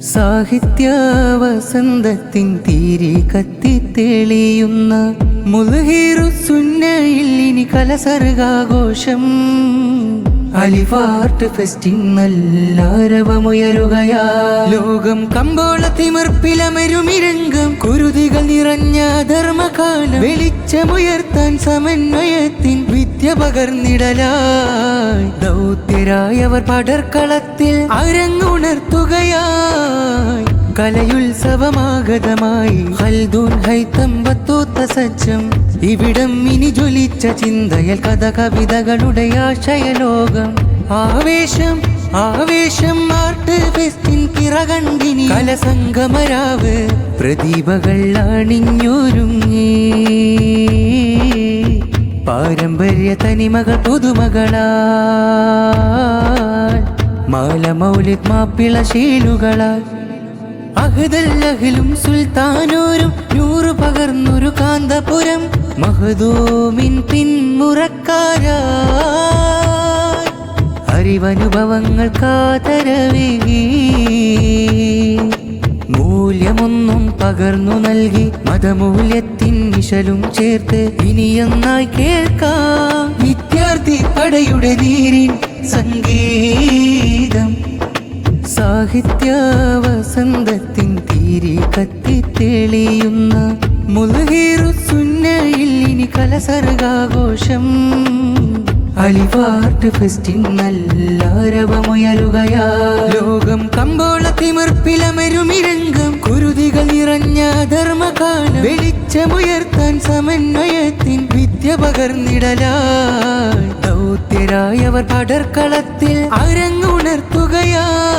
സാഹിത്യ വസന്തത്തിൻ തീരി കത്തി തെളിയുന്ന മുൽഹിറു സുന്നയിൽ ഇനി കലസർഗാഘോഷം. അലിഫാർട്ട് ഫെസ്റ്റിൻ നല്ലാരവമുയരുകയാ. ലോകം കമ്പോള തിമിർപ്പിലമരുമിരംഗം കുരുതികൾ നിറഞ്ഞ ധർമ്മകാലം. വെളിച്ചമുയർത്താൻ സമന്വയത്തിൻ വിദ്യ പകർന്നിടലായി ദൗത്യരായവർ പടർക്കളത്തിൽ അരങ്ങുണർത്തുകയായി. കലയുത്സവമാഗതമായി ഖൽദൂൻ ഹൈതം ബത്തൂത്ത സജ്ജം. ഇവിടം ഇനി ജ്വലിച്ച ചിന്തയൽ കഥ കവിതകളുടെ ആശയലോകം. ആവേശം ആവേശം ആർട്ട് ഫെസ്റ്റിൻ പിറകണ്ടിനി കലസംഗമരാവ്. പ്രതിഭകൾ അണിഞ്ഞൊരുങ്ങി പാരമ്പര്യ തനിമകൾ പുതുമകളാൽ. മാല മൗലിദ് മാപ്പിള ശീലുകളാൽ അഹ്ദല്ലഹലും സുൽത്താനൂരും നൂറ് പകർന്നൊരു കാന്തപുരം. മഹദൂമിൻ പിന്മുറക്കാരായി അറിവനുഭവങ്ങൾ കാതരവേകി. മൂല്യമൊന്നും പകർന്നു നൽകി മതമൂല്യത്തിൻ നിശലും ചേർത്ത് ഇനിയൊന്നായി കേൾക്കാം വിദ്യാർത്ഥി പടയുടെ നീരിൻ സംഗീതം. സാഹിത്യ വസന്തത്തിൻ തീരി കത്തി തെളിയുന്ന മുൽഹിറു സുന്നയിൽ ഇനി കലസർഗാഘോഷം. അലിഫാർട്ട് ഫെസ്റ്റിൻ നല്ലാരവമുയരുകയാ. ലോകം കമ്പോള തിമിർപ്പിലമരുമിരംഗം കുരുതികൾ നിറഞ്ഞ ധർമ്മകാലം. വെളിച്ചമുയർത്താൻ സമന്വയത്തിൻ വിദ്യ പകർന്നിടലായി ദൗത്യരായവർ പടർക്കളത്തിൽ അരങ്ങുണർത്തുകയാ.